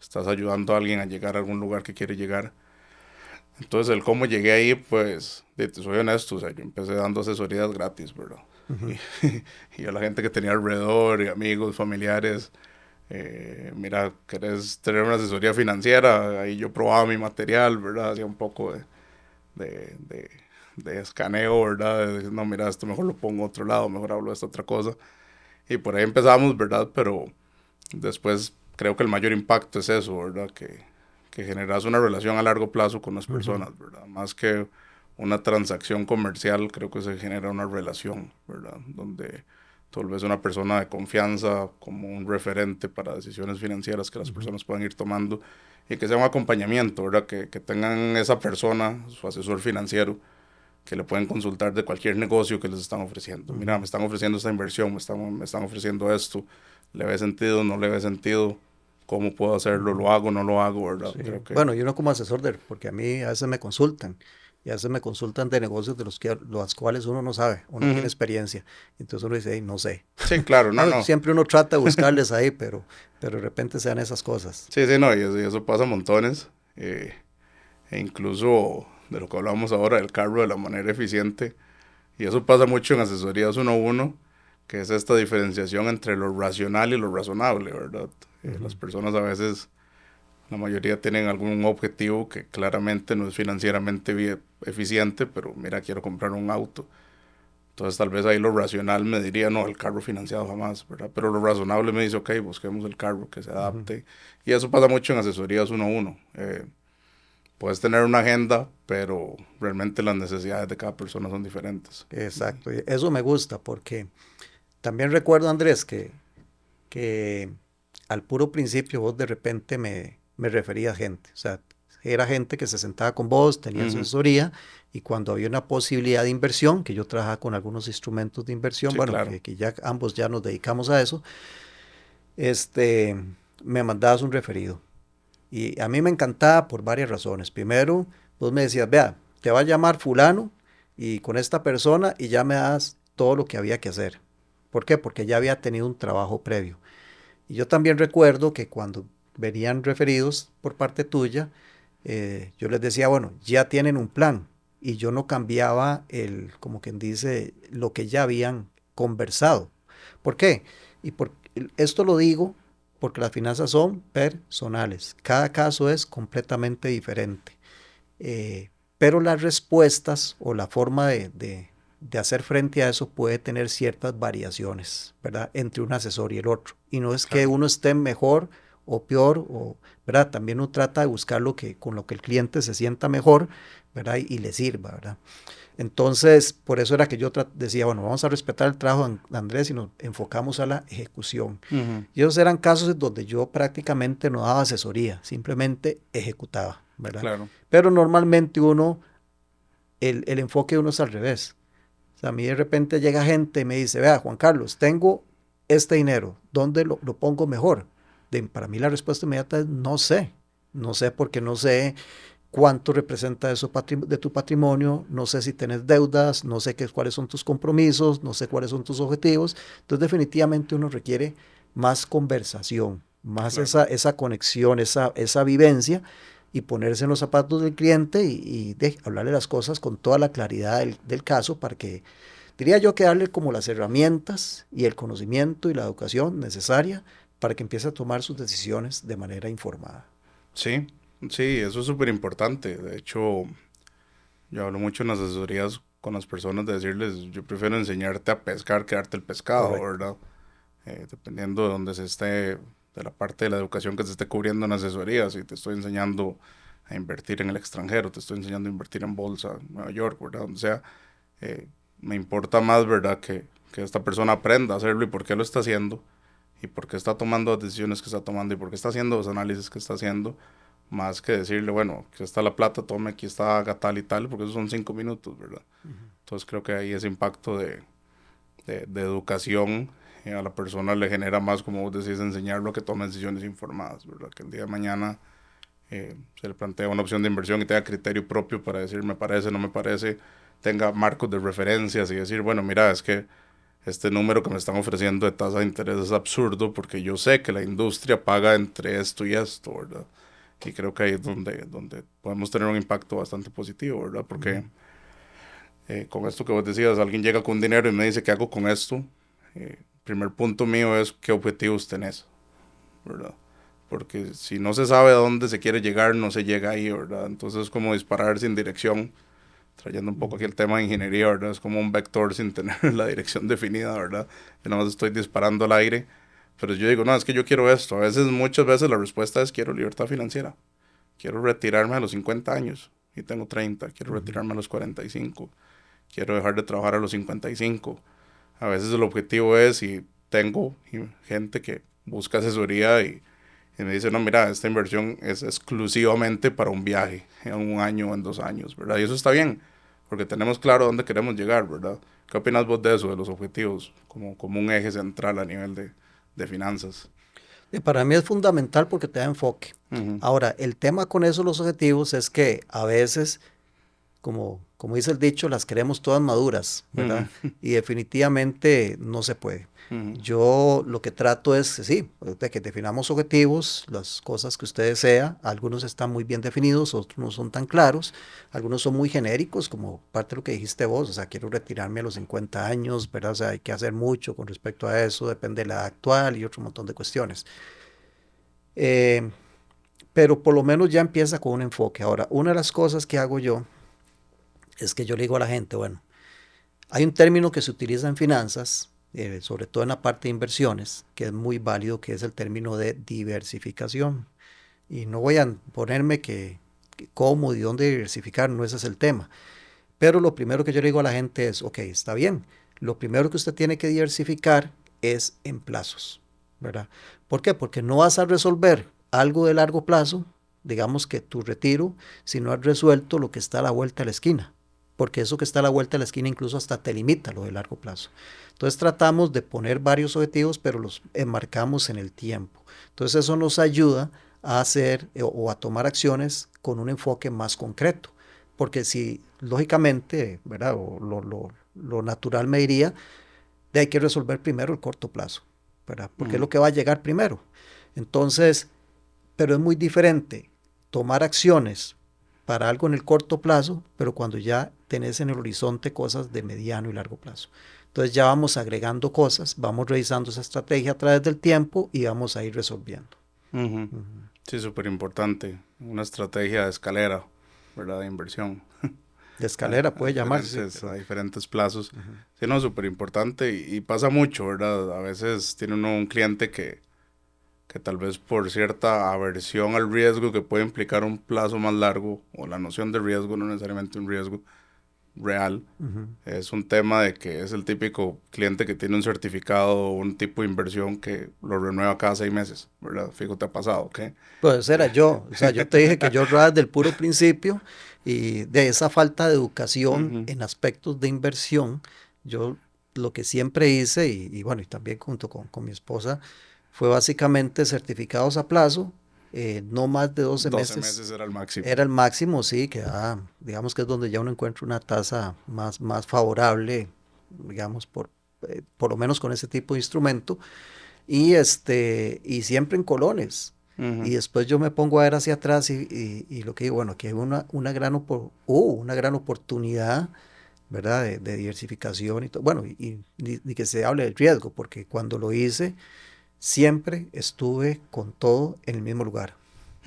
estás ayudando a alguien a llegar a algún lugar que quiere llegar. Entonces el cómo llegué ahí, pues, te soy honesto, o sea, yo empecé dando asesorías gratis, ¿verdad? Y, Ujú. y a la gente que tenía alrededor, y amigos, familiares, mira, ¿querés tener una asesoría financiera? Ahí yo probaba mi material, ¿verdad? Hacía un poco de, de, de escaneo, ¿verdad? De decir, no, mira, esto mejor lo pongo a otro lado, mejor hablo de esta otra cosa. Y por ahí empezamos, ¿verdad? Pero después creo que el mayor impacto es eso, ¿verdad? Que generas una relación a largo plazo con las Ujú. personas, ¿verdad? Más que una transacción comercial, creo que se genera una relación, ¿verdad? Donde tal vez una persona de confianza como un referente para decisiones financieras que las Ujú. personas puedan ir tomando y que sea un acompañamiento, ¿verdad? Que tengan esa persona, su asesor financiero, que le pueden consultar de cualquier negocio que les están ofreciendo. Mira, me Ujú. están ofreciendo esta inversión, me están ofreciendo esto, ¿le ve sentido, no le ve sentido? ¿Cómo puedo hacerlo? Ujú. ¿Lo hago, no lo hago, verdad? Sí. Creo que... Bueno, y uno como asesor, porque a mí a veces me consultan, y a veces me consultan de negocios de los cuales uno no sabe, o no tiene Ujú. experiencia. Entonces uno dice, "Ey, no sé." Sí, claro, no, Ah, no. siempre uno trata de buscarles ahí, pero de repente se dan esas cosas. Sí, sí, no, y eso pasa montones. E incluso de lo que hablamos ahora del carro de la manera eficiente. Y eso pasa mucho en asesorías uno a uno, que es esta diferenciación entre lo racional y lo razonable, ¿verdad? Las Ujú. personas a veces, la mayoría tienen algún objetivo que claramente no es financieramente eficiente, pero mira, quiero comprar un auto. Entonces tal vez ahí lo racional me diría, no, el carro financiado jamás, ¿verdad? Pero lo razonable me dice, ok, busquemos el carro que se Ujú. adapte. Y eso pasa mucho en asesorías uno a uno. Puedes tener una agenda, pero realmente las necesidades de cada persona son diferentes. Exacto, y eso me gusta porque también recuerdo, Andrés, que al puro principio vos de repente me referías gente, o sea, era gente que se sentaba con vos, tenía Ujú. asesoría y cuando había una posibilidad de inversión, que yo trabajaba con algunos instrumentos de inversión, Sí, bueno, claro. que ya ambos ya nos dedicamos a eso, este, me mandabas un referido. Y a mí me encantaba por varias razones. Primero, vos me decías, vea, te va a llamar fulano y con esta persona y ya me das todo lo que había que hacer. ¿Por qué? Porque ya había tenido un trabajo previo. Y yo también recuerdo que cuando venían referidos por parte tuya, yo les decía, bueno, ya tienen un plan. Y yo no cambiaba como quien dice, lo que ya habían conversado. ¿Por qué? Esto lo digo porque las finanzas son personales. Cada caso es completamente diferente. Pero las respuestas o la forma de hacer frente a eso puede tener ciertas variaciones, ¿verdad? Entre un asesor y el otro. Y no es que Claro. uno esté mejor o peor, ¿verdad? También uno trata de buscar con lo que el cliente se sienta mejor, ¿verdad? Y le sirva, ¿verdad? Entonces, por eso era que yo decía, bueno, vamos a respetar el trabajo de Andrés y nos enfocamos a la ejecución. Ujú. Y esos eran casos en donde yo prácticamente no daba asesoría, simplemente ejecutaba, ¿verdad? Claro. Pero normalmente el enfoque de uno es al revés. O sea, a mí de repente llega gente y me dice, vea, Juan Carlos, tengo este dinero, ¿dónde lo pongo mejor? Para mí la respuesta inmediata es no sé. No sé porque no sé cuánto representa eso de tu patrimonio, no sé si tienes deudas, no sé cuáles son tus compromisos, no sé cuáles son tus objetivos. Entonces definitivamente uno requiere más conversación, más Claro. esa conexión, esa vivencia y ponerse en los zapatos del cliente y hablarle las cosas con toda la claridad del caso para que, diría yo, que darle como las herramientas y el conocimiento y la educación necesaria para que empiece a tomar sus decisiones de manera informada. Sí, sí, eso es súper importante. De hecho, yo hablo mucho en las asesorías con las personas de decirles, yo prefiero enseñarte a pescar que darte el pescado, Correcto. ¿verdad? Dependiendo de donde se esté, de la parte de la educación que se esté cubriendo en asesoría, si te estoy enseñando a invertir en el extranjero, te estoy enseñando a invertir en bolsa, en Nueva York, ¿verdad? Donde sea, me importa más, ¿verdad? Que esta persona aprenda a hacerlo y por qué lo está haciendo y por qué está tomando las decisiones que está tomando y por qué está haciendo los análisis que está haciendo, más que decirle, bueno, aquí está la plata, tome, aquí está, haga tal y tal, porque esos son 5 minutos, ¿verdad? Entonces creo que ahí ese impacto de educación a la persona le genera más, como vos decís, enseñarlo a que tome decisiones informadas, ¿verdad? Que el día de mañana se le plantea una opción de inversión y tenga criterio propio para decir me parece, no me parece, tenga marcos de referencias y decir, bueno, mira, es que este número que me están ofreciendo de tasa de interés es absurdo porque yo sé que la industria paga entre esto y esto, ¿verdad? Y creo que ahí es donde podemos tener un impacto bastante positivo, ¿verdad? Porque con esto que vos decías, alguien llega con dinero y me dice, ¿qué hago con esto? Primer punto mío es, ¿qué objetivos tenés? ¿Verdad? Porque si no se sabe a dónde se quiere llegar, no se llega ahí, ¿verdad? Entonces es como disparar sin dirección, trayendo un poco aquí el tema de ingeniería, ¿verdad? Es como un vector sin tener la dirección definida, ¿verdad? Yo nada más estoy disparando al aire, pero yo digo, no, es que yo quiero esto. A veces, muchas veces la respuesta es quiero libertad financiera. Quiero retirarme a los 50 años y tengo 30. Quiero retirarme a los 45. Quiero dejar de trabajar a los 55. A veces el objetivo es, y tengo gente que busca asesoría y me dice, no, mira, esta inversión es exclusivamente para un viaje, en un año o en 2 años, ¿verdad? Y eso está bien, porque tenemos claro a dónde queremos llegar, ¿verdad? ¿Qué opinas vos de eso, de los objetivos, como un eje central a nivel de finanzas? Y para mí es fundamental porque te da enfoque. Ujú, Ahora, el tema con eso, los objetivos, es que a veces, como dice el dicho, las queremos todas maduras, ¿verdad? ujú, Y definitivamente no se puede. ujú, Yo lo que trato es, sí, de que definamos objetivos, las cosas que usted desea. Algunos están muy bien definidos, otros no son tan claros. Algunos son muy genéricos, como parte de lo que dijiste vos. O sea, quiero retirarme a los 50 años, ¿verdad? O sea, hay que hacer mucho con respecto a eso, depende de la edad actual y otro montón de cuestiones. Eh, pero por lo menos ya empieza con un enfoque. Ahora, una de las cosas que hago yo es que yo le digo a la gente, bueno, hay un término que se utiliza en finanzas, sobre todo en la parte de inversiones, que es muy válido, que es el término de diversificación. Y no voy a ponerme que cómo y dónde diversificar, no ese es el tema. Pero lo primero que yo le digo a la gente es, ok, está bien, lo primero que usted tiene que diversificar es en plazos, ¿verdad? ¿Por qué? Porque no vas a resolver algo de largo plazo, digamos que tu retiro, si no has resuelto lo que está a la vuelta de la esquina, porque eso que está a la vuelta de la esquina incluso hasta te limita lo de largo plazo. Entonces tratamos de poner varios objetivos, pero los enmarcamos en el tiempo. Entonces eso nos ayuda a hacer o a tomar acciones con un enfoque más concreto. Porque si, lógicamente, ¿verdad? O lo natural me diría, de hay que resolver primero el corto plazo, ¿verdad? Porque es ujú, lo que va a llegar primero. Entonces, pero es muy diferente tomar acciones para algo en el corto plazo, pero cuando ya tenés en el horizonte cosas de mediano y largo plazo. Entonces ya vamos agregando cosas, vamos revisando esa estrategia a través del tiempo y vamos a ir resolviendo. ujú. Sí, súper importante. Una estrategia de escalera, ¿verdad? De inversión. De escalera puede llamarse, sí, A pero diferentes plazos. Sí, no, súper importante y pasa mucho, ¿verdad? A veces tiene uno un cliente que tal vez por cierta aversión al riesgo que puede implicar un plazo más largo o la noción de riesgo, no necesariamente un riesgo real, es un tema de que es el típico cliente que tiene un certificado o un tipo de inversión que lo renueva cada 6 meses, ¿verdad? Fijo, te ha pasado, ¿ok? pues era yo. O sea, yo te dije que yo ahorraba desde el puro principio y de esa falta de educación Ujú, en aspectos de inversión, yo lo que siempre hice, y bueno, y también junto con mi esposa, fue básicamente certificados a plazo, no más de 12 12 meses. meses era el máximo. Era el máximo, sí, que digamos que es donde ya uno encuentra una tasa más favorable, digamos, por lo menos con ese tipo de instrumento y siempre en colones. Y Ujú, después yo me pongo a ver hacia atrás y lo que digo, bueno, aquí hay una gran oportunidad, ¿verdad? De diversificación y todo. Bueno, y ni que se hable del riesgo, porque cuando lo hice, siempre estuve con todo en el mismo lugar,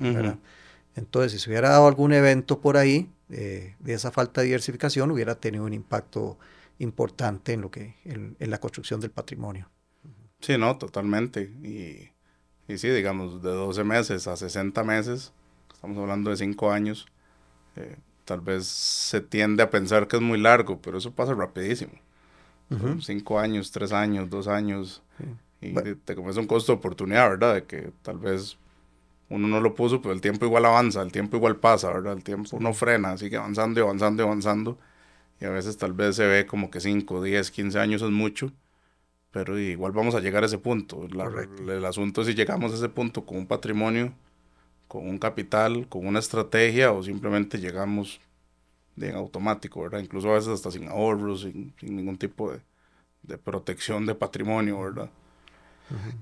ujú, ¿verdad? Entonces, si se hubiera dado algún evento por ahí de esa falta de diversificación, hubiera tenido un impacto importante en la construcción del patrimonio. Sí, no, totalmente. Y sí, digamos, de 12 meses a 60 meses, estamos hablando de 5 años, tal vez se tiende a pensar que es muy largo, pero eso pasa rapidísimo. Son 5 años, 3 años, 2 años, y Bueno, te comes un costo de oportunidad, ¿verdad? De que tal vez uno no lo puso, pero el tiempo igual avanza, el tiempo igual pasa, ¿verdad? El tiempo no frena, sigue avanzando y avanzando y avanzando, y a veces tal vez se ve como que 5, 10, 15 años es mucho, pero igual vamos a llegar a ese punto. correcto. El asunto es si llegamos a ese punto con un patrimonio, con un capital, con una estrategia o simplemente llegamos en automático, ¿verdad? Incluso a veces hasta sin ahorros, sin ningún tipo de protección de patrimonio, ¿verdad?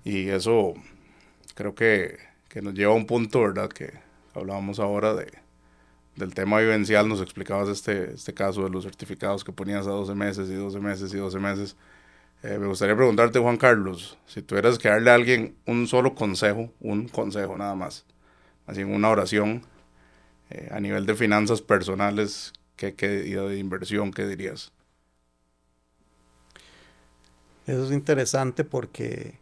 Y eso creo que nos lleva a un punto, ¿verdad? Que hablábamos ahora del tema vivencial, nos explicabas este caso de los certificados que ponías a 12 meses y 12 meses y 12 meses. Me gustaría preguntarte, Juan Carlos, si tuvieras que darle a alguien un solo consejo, un consejo nada más, así en una oración, a nivel de finanzas personales y de inversión, ¿qué dirías? Eso es interesante porque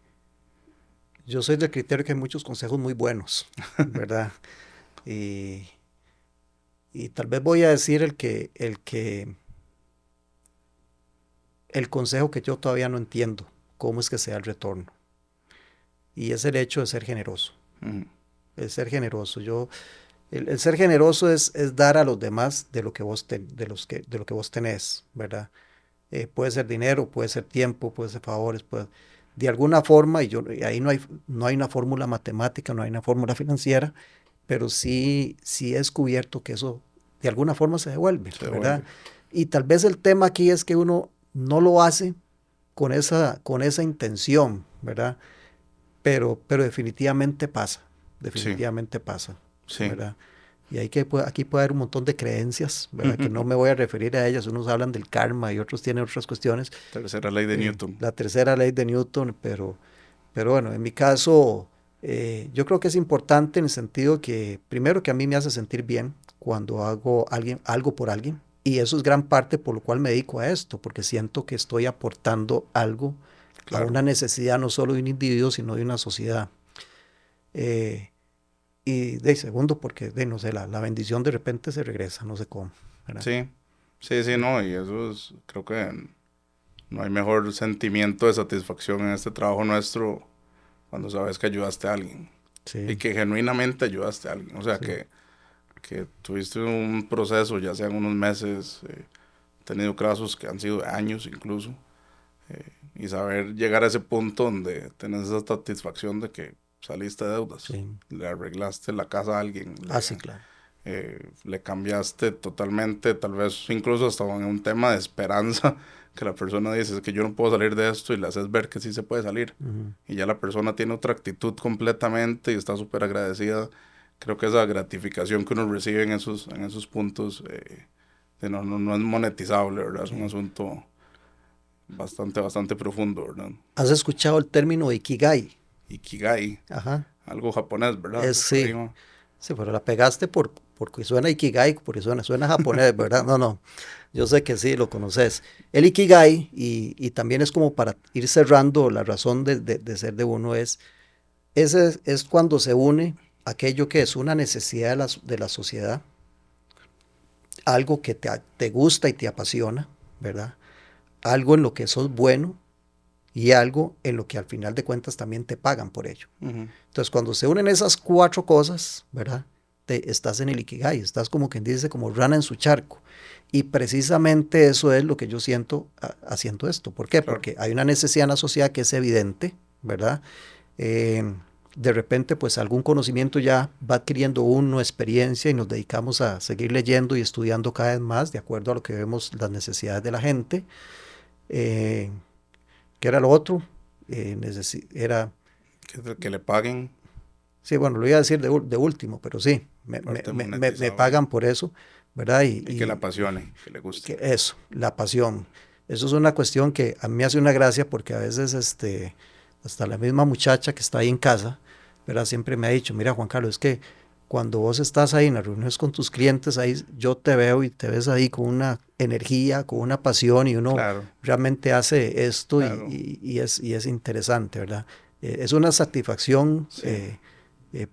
yo soy del criterio que hay muchos consejos muy buenos, ¿verdad? Y, y tal vez voy a decir el consejo que yo todavía no entiendo, cómo es que sea el retorno. Y es el hecho de ser generoso. Ujú. El ser generoso. El ser generoso es dar a los demás de lo que de lo que vos tenés, ¿verdad? Puede ser dinero, puede ser tiempo, puede ser favores, de alguna forma, y ahí no hay una fórmula matemática, no hay una fórmula financiera, pero sí he descubierto que eso de alguna forma se devuelve, Se ¿verdad? devuelve. Y tal vez el tema aquí es que uno no lo hace con esa intención, ¿verdad? Pero Sí, definitivamente pasa, sí. ¿verdad? Y aquí puede haber un montón de creencias, ¿verdad? Que no me voy a referir a ellas. Unos hablan del karma y otros tienen otras cuestiones. Tercera ley de Newton. La tercera ley de Newton, pero bueno, en mi caso, yo creo que es importante en el sentido que, primero, que a mí me hace sentir bien cuando hago algo por alguien. Y eso es gran parte por lo cual me dedico a esto, porque siento que estoy aportando algo a Claro. una necesidad no solo de un individuo, sino de una sociedad. Eh, y de segundo, porque no sé, la bendición de repente se regresa, no sé cómo, ¿verdad? Sí, sí, sí, no, y eso es, creo que no hay mejor sentimiento de satisfacción en este trabajo nuestro cuando sabes que ayudaste a alguien y Sí, que genuinamente ayudaste a alguien. O sea, sí. que tuviste un proceso, ya sean unos meses, he tenido casos que han sido de años incluso, y saber llegar a ese punto donde tenés esa satisfacción de que saliste de deudas, Sí. le arreglaste la casa a alguien, Ah, sí, claro. le cambiaste totalmente, tal vez incluso hasta en un tema de esperanza, que la persona dice, es que yo no puedo salir de esto y le haces ver que sí se puede salir. Ujú. Y ya la persona tiene otra actitud completamente y está súper agradecida. Creo que esa gratificación que uno recibe en esos puntos no es monetizable, ¿verdad? Es un Sí. asunto bastante profundo, ¿verdad? ¿Has escuchado el término Ikigai? Ikigai, Ajá. algo japonés, ¿verdad? Por ahí, Sí, ¿no? sí, pero la pegaste porque suena Ikigai, porque suena japonés, ¿verdad? No, no, yo sé que sí, lo conoces. El Ikigai, y también es como para ir cerrando la razón de ser de uno, es cuando se une aquello que es una necesidad de la sociedad, algo que te gusta y te apasiona, ¿verdad? Algo en lo que sos bueno y algo en lo que al final de cuentas también te pagan por ello. Ujú. Entonces, cuando se unen esas cuatro cosas, ¿verdad? Estás en el Ikigai, estás como quien dice, como rana en su charco. Y precisamente eso es lo que yo siento haciendo esto. ¿Por qué? Claro. Porque hay una necesidad en la sociedad que es evidente, ¿verdad? Eh, de repente, pues algún conocimiento ya va adquiriendo uno, experiencia, y nos dedicamos a seguir leyendo y estudiando cada vez más, de acuerdo a lo que vemos las necesidades de la gente. Eh, ¿Qué era lo otro? Era Que le paguen sí, bueno, lo iba a decir de último, pero sí, parte me monetizable pagan por eso, ¿verdad? y que le apasione, que le Y guste. que eso, la pasión. Eso es una cuestión que a mí me hace una gracia porque a veces hasta la misma muchacha que está ahí en casa, ¿verdad? Siempre me ha dicho, mira Juan Carlos, es que cuando vos estás ahí en las reuniones con tus clientes, ahí yo te veo y te ves ahí con una energía, con una pasión y uno Claro, realmente hace esto claro, y es interesante, ¿verdad? Es una satisfacción sí.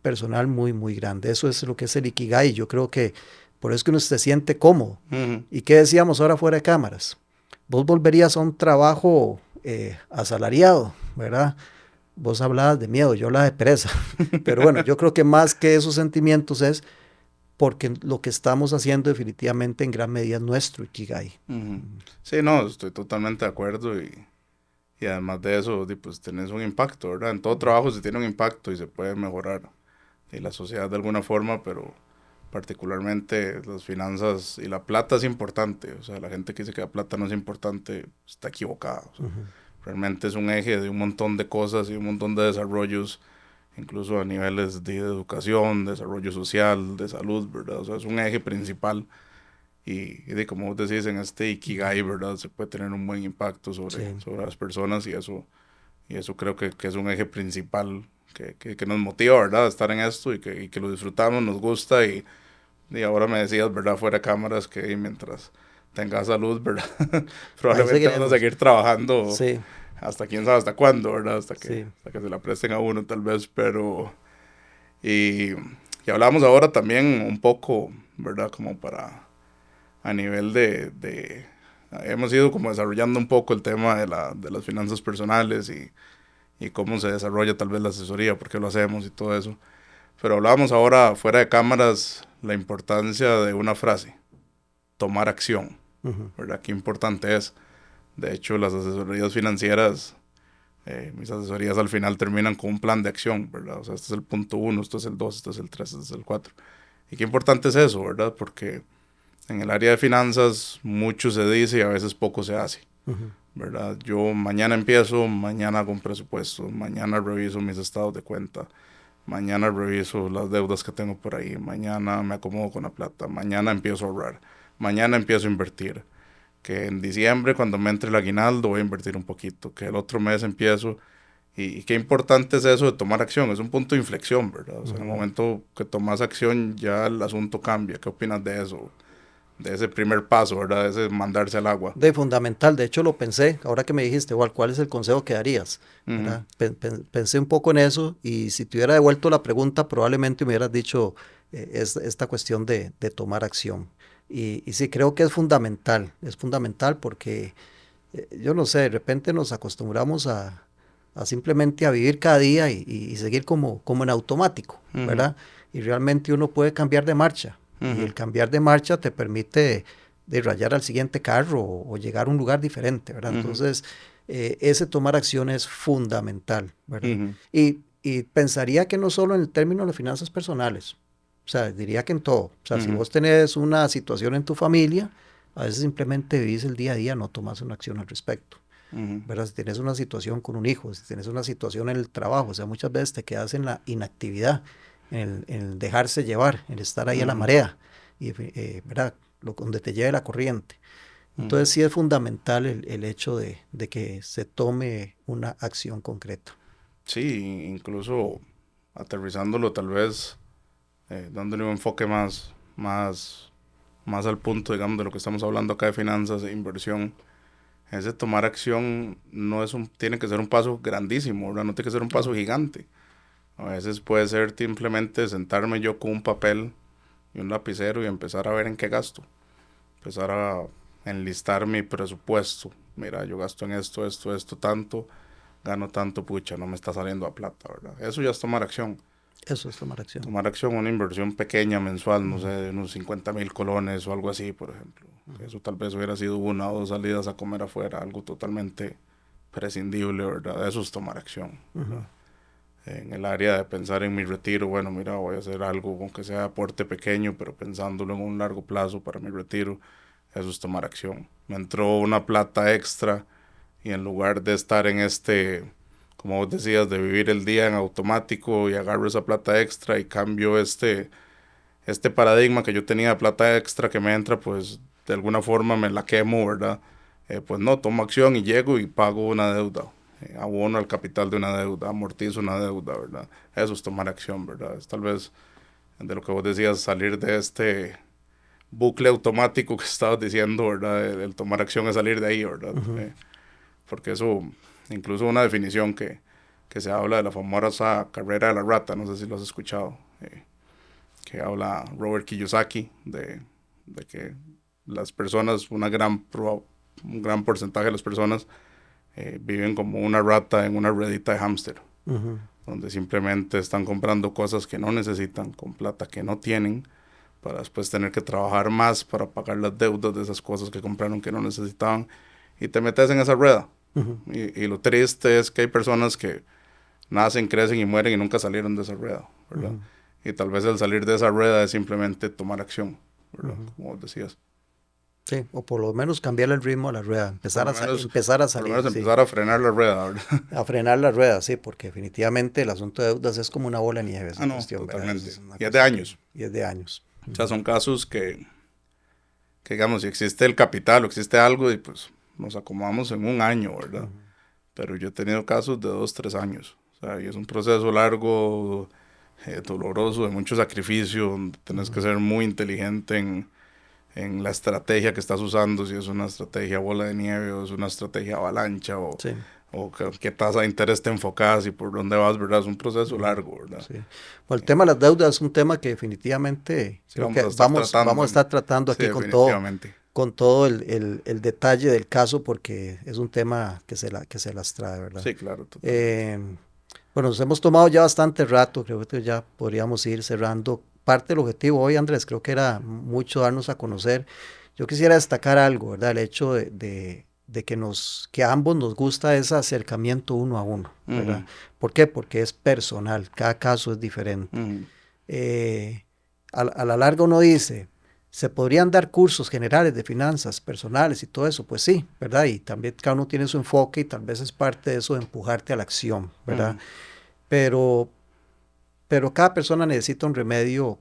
personal muy, muy grande. Eso es lo que es el Ikigai. Yo creo que por eso es que uno se siente cómodo. Ujú. ¿Y qué decíamos ahora fuera de cámaras? Vos volverías a un trabajo asalariado, ¿verdad? Vos hablabas de miedo, yo hablaba de pereza. Pero bueno, yo creo que más que esos sentimientos es porque lo que estamos haciendo definitivamente en gran medida es nuestro Ikigai. Ujú. Sí, no, estoy totalmente de acuerdo y además de eso, pues tenés un impacto, ¿verdad? En todo trabajo se tiene un impacto y se puede mejorar y la sociedad de alguna forma, pero particularmente las finanzas y la plata es importante, o sea, la gente que dice que la plata no es importante está equivocada, o sea, realmente es un eje de un montón de cosas y un montón de desarrollos, incluso a niveles de educación, desarrollo social, de salud, ¿verdad? O sea, es un eje principal y de como vos decís, en este Ikigai, ¿verdad? Se puede tener un buen impacto Sí, sobre las personas y eso creo que es un eje principal que nos motiva, ¿verdad? A estar en esto y que lo disfrutamos, nos gusta y ahora me decías, ¿verdad? Fuera de cámaras que mientras tengas salud, ¿verdad? ahí Probablemente vas a seguiremos. seguir trabajando Sí, hasta quién sabe hasta cuándo, ¿verdad? sí. Hasta que se la presten a uno tal vez, pero... Y, y hablamos ahora también un poco, ¿verdad? Como para a nivel hemos ido como desarrollando un poco el tema de las finanzas personales y cómo se desarrolla tal vez la asesoría, por qué lo hacemos y todo eso. Pero hablábamos ahora fuera de cámaras la importancia de una frase, tomar acción, Ujú. ¿verdad? Qué importante es. De hecho, las asesorías financieras, mis asesorías al final terminan con un plan de acción, ¿verdad? O sea, este es el punto uno, esto es el dos, esto es el tres, esto es el cuatro. Y qué importante es eso, ¿verdad? Porque en el área de finanzas mucho se dice y a veces poco se hace, Ujú. ¿verdad? Yo mañana empiezo, mañana hago un presupuesto, mañana reviso mis estados de cuenta, mañana reviso las deudas que tengo por ahí, mañana me acomodo con la plata, mañana empiezo a ahorrar, mañana empiezo a invertir, que en diciembre cuando me entre el aguinaldo voy a invertir un poquito, que el otro mes empiezo y qué importante es eso de tomar acción, es un punto de inflexión, ¿verdad? O sea, en el Ujú. momento que tomas acción ya el asunto cambia, ¿qué opinas de eso? De ese primer paso, ¿verdad? De ese mandarse al agua. De fundamental, de hecho lo pensé, ahora que me dijiste, igual, ¿cuál es el consejo que darías? Ujú, ¿Verdad? Pensé un poco en eso y si te hubiera devuelto la pregunta, probablemente me hubieras dicho esta cuestión de tomar acción. Y sí, creo que es fundamental porque yo no sé, de repente nos acostumbramos a simplemente a vivir cada día y seguir como en automático, ujú, ¿verdad? Y realmente uno puede cambiar de marcha y ujú, el cambiar de marcha te permite de rayar al siguiente carro o llegar a un lugar diferente, ¿verdad? ujú, Entonces, ese tomar acción es fundamental, ¿verdad? ujú, Y pensaría que no solo en el término de las finanzas personales, o sea, diría que en todo. O sea, si ujú, vos tenés una situación en tu familia, a veces simplemente vivís el día a día, no tomas una acción al respecto. ujú, ¿Verdad? Si tienes una situación con un hijo, si tienes una situación en el trabajo, o sea, muchas veces te quedas en la inactividad, en el dejarse llevar, en estar ahí a la ujú, marea, y, ¿verdad? Donde te lleve la corriente. ujú. Entonces sí es fundamental el hecho de que se tome una acción concreta. Sí, incluso aterrizándolo tal vez, dándole un enfoque más al punto, digamos, de lo que estamos hablando acá de finanzas e inversión. Ese tomar acción no es tiene que ser un paso grandísimo, ¿verdad? No tiene que ser un paso No. gigante. A veces puede ser simplemente sentarme yo con un papel y un lapicero y empezar a ver en qué gasto. Empezar a enlistar mi presupuesto. Mira, yo gasto en esto, esto, esto, tanto, gano tanto, pucha, no me está saliendo a plata, ¿verdad? Eso ya es tomar acción. Eso es tomar acción. Tomar acción, una inversión pequeña mensual, no sé, Ujú, de unos 50,000 colones o algo así, por ejemplo. ujú, Eso tal vez hubiera sido una o dos salidas a comer afuera, algo totalmente prescindible, ¿verdad? Eso es tomar acción, ujú. ¿verdad? En el área de pensar en mi retiro, bueno, mira, voy a hacer algo, aunque sea aporte pequeño, pero pensándolo en un largo plazo para mi retiro, eso es tomar acción. Me entró una plata extra y en lugar de estar en como vos decías, de vivir el día en automático y agarro esa plata extra y cambio este paradigma que yo tenía de plata extra que me entra, pues de alguna forma me la quemo, ¿verdad? Pues no, tomo acción y llego y pago una deuda. Abono al capital de una deuda, amortizo una deuda, ¿verdad? Eso es tomar acción, ¿verdad? Es tal vez de lo que vos decías, salir de este bucle automático que estabas diciendo, ¿verdad? El tomar acción es salir de ahí, ¿verdad? Porque eso, incluso una definición que se habla de la famosa carrera de la rata, no sé si lo has escuchado, que habla Robert Kiyosaki de que las personas, un gran porcentaje de las personas viven como una rata en una ruedita de hámster, donde simplemente están comprando cosas que no necesitan, con plata que no tienen, para después tener que trabajar más para pagar las deudas de esas cosas que compraron que no necesitaban, y te metes en esa rueda. Y lo triste es que hay personas que nacen, crecen y mueren y nunca salieron de esa rueda, ¿verdad? Y tal vez el salir de esa rueda es simplemente tomar acción, ¿verdad? Como vos decías. Sí, o por lo menos cambiar el ritmo a la rueda, empezar a salir, Por lo menos empezar a frenar la rueda, ¿verdad? A frenar la rueda, sí, porque definitivamente el asunto de deudas es como una bola de nieve. Esa no, cuestión, totalmente. Y es de años. Y es de años. O sea, son casos que digamos, si existe el capital o existe algo, y pues nos acomodamos en un año, ¿verdad? Pero yo he tenido casos de 2, 3 años. O sea, y es un proceso largo, doloroso, de mucho sacrificio, donde tenés que ser muy inteligente en la estrategia que estás usando, si es una estrategia bola de nieve o es una estrategia avalancha o qué tasa de interés te enfocas y por dónde vas, ¿verdad? Es un proceso largo, ¿verdad? Sí. Bueno, el tema de las deudas es un tema que definitivamente sí, vamos a estar tratando aquí con todo el detalle del caso, porque es un tema que se las trae, ¿verdad? Sí, claro. Bueno, nos hemos tomado ya bastante rato, creo que ya podríamos ir cerrando. Parte del objetivo hoy, Andrés, creo que era mucho darnos a conocer. Yo quisiera destacar algo, ¿verdad? El hecho de que a ambos nos gusta ese acercamiento uno a uno, ¿verdad? ¿Por qué? Porque es personal, cada caso es diferente. A la larga uno dice, ¿se podrían dar cursos generales de finanzas personales y todo eso? Pues sí, ¿verdad? Y también cada uno tiene su enfoque y tal vez es parte de eso de empujarte a la acción, ¿verdad? Pero cada persona necesita un remedio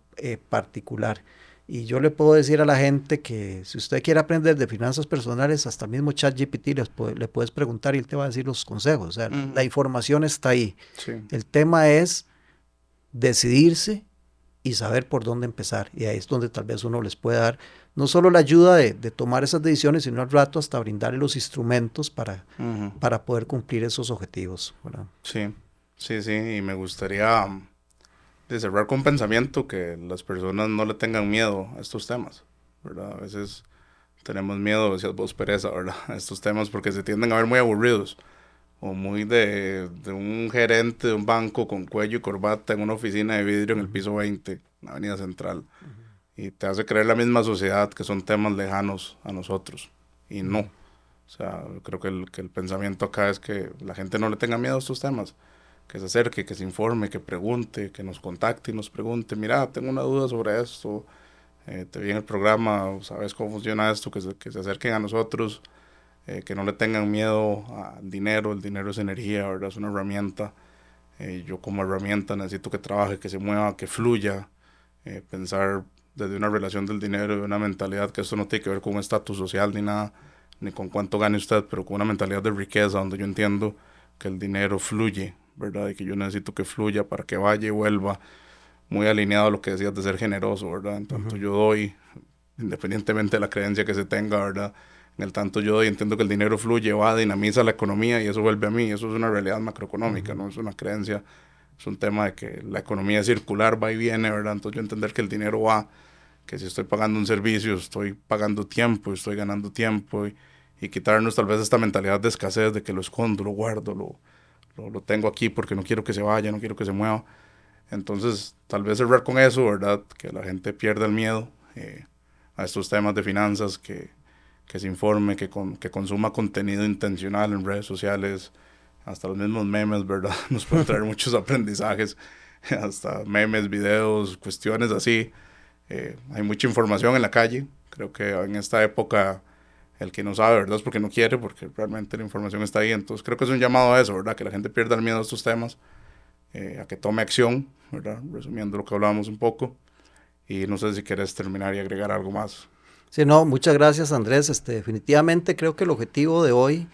particular. Y yo le puedo decir a la gente que si usted quiere aprender de finanzas personales, hasta el mismo ChatGPT le puedes preguntar y él te va a decir los consejos. O sea, la información está ahí. Sí. El tema es decidirse y saber por dónde empezar. Y ahí es donde tal vez uno les puede dar no solo la ayuda de tomar esas decisiones, sino al rato hasta brindarle los instrumentos para poder cumplir esos objetivos, ¿verdad? Sí, y me gustaría de cerrar con un pensamiento que las personas no le tengan miedo a estos temas, ¿verdad? A veces tenemos miedo, decías vos, pereza, ¿verdad? A estos temas porque se tienden a ver muy aburridos o muy de un gerente de un banco con cuello y corbata en una oficina de vidrio en el piso 20, en la Avenida Central. Y te hace creer la misma sociedad que son temas lejanos a nosotros. Y no. O sea, creo que el pensamiento acá es que la gente no le tenga miedo a estos temas. Que se acerque, que se informe, que pregunte, que nos contacte y nos pregunte, mira, tengo una duda sobre esto, te vi en el programa, sabes cómo funciona esto, que se acerquen a nosotros, que no le tengan miedo al dinero. El dinero es energía, ¿verdad? Es una herramienta. Yo como herramienta necesito que trabaje, que se mueva, que fluya, pensar desde una relación del dinero y una mentalidad que esto no tiene que ver con un estatus social ni nada, ni con cuánto gane usted, pero con una mentalidad de riqueza donde yo entiendo que el dinero fluye, ¿verdad? Y que yo necesito que fluya para que vaya y vuelva, muy alineado a lo que decías de ser generoso, ¿verdad? En tanto yo doy, independientemente de la creencia que se tenga, ¿verdad? En el tanto yo doy, entiendo que el dinero fluye, va, dinamiza la economía y eso vuelve a mí. Eso es una realidad macroeconómica, no es una creencia, es un tema de que la economía es circular, va y viene, ¿verdad? Entonces yo entender que el dinero va, que si estoy pagando un servicio, estoy pagando tiempo, estoy ganando tiempo y quitarnos tal vez esta mentalidad de escasez, de que lo escondo, lo guardo, lo tengo aquí porque no quiero que se vaya, no quiero que se mueva. Entonces, tal vez cerrar con eso, ¿verdad? Que la gente pierda el miedo a estos temas de finanzas, que se informe, que consuma contenido intencional en redes sociales, hasta los mismos memes, ¿verdad? Nos pueden traer muchos aprendizajes, hasta memes, videos, cuestiones así. Hay mucha información en la calle. Creo que en esta época el que no sabe, ¿verdad? Es porque no quiere, porque realmente la información está ahí. Entonces creo que es un llamado a eso, ¿verdad? Que la gente pierda el miedo a estos temas, a que tome acción, ¿verdad? Resumiendo lo que hablábamos un poco. Y no sé si quieres terminar y agregar algo más. Sí, no, muchas gracias, Andrés. Definitivamente creo que el objetivo de hoy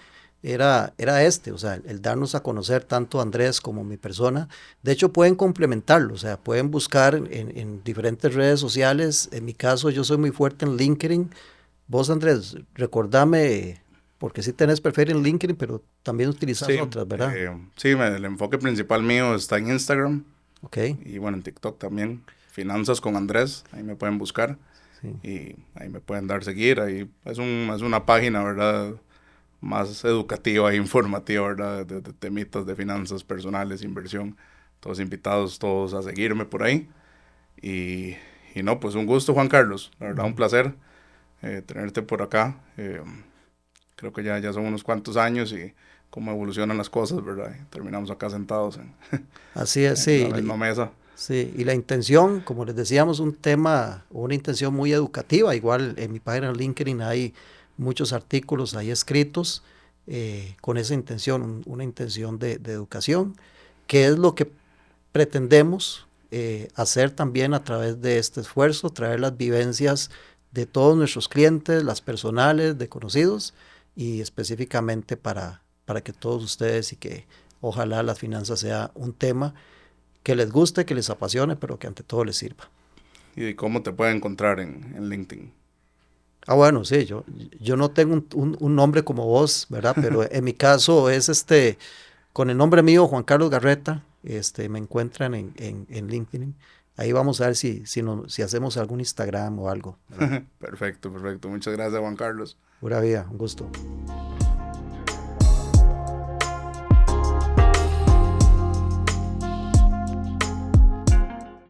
era este, o sea, el darnos a conocer tanto a Andrés como mi persona. De hecho, pueden complementarlo, o sea, pueden buscar en diferentes redes sociales. En mi caso, yo soy muy fuerte en LinkedIn. Vos, Andrés, recordame, porque sí tenés perfil en LinkedIn, pero también utilizas Sí, otras, ¿verdad? sí, el enfoque principal mío está en Instagram Ok, y bueno, en TikTok también. Finanzas con Andrés, ahí me pueden buscar sí. y ahí me pueden dar seguir. Ahí es una página, ¿verdad? Más educativa e informativa, ¿verdad? De temitas de finanzas personales, inversión. Todos invitados, todos a seguirme por ahí. Y, y no, pues un gusto, Juan Carlos. La verdad, un placer tenerte por acá. Creo que ya son unos cuantos años y cómo evolucionan las cosas, ¿verdad? Y terminamos acá sentados Así es, en la sí. misma mesa. Sí, y la intención, como les decíamos, un tema, una intención muy educativa. Igual en mi página de LinkedIn hay muchos artículos ahí escritos con esa intención, una intención de educación, que es lo que pretendemos hacer también a través de este esfuerzo, traer las vivencias de todos nuestros clientes, las personales, de conocidos, y específicamente para que todos ustedes y que ojalá las finanzas sea un tema que les guste, que les apasione, pero que ante todo les sirva. Y cómo te pueden encontrar en LinkedIn. Bueno, sí, yo no tengo un nombre como vos, ¿verdad? Pero en mi caso es con el nombre mío, Juan Carlos Garreta, me encuentran en LinkedIn. Ahí vamos a ver si hacemos algún Instagram o algo, ¿verdad? Perfecto, perfecto. Muchas gracias, Juan Carlos. Pura vida, un gusto.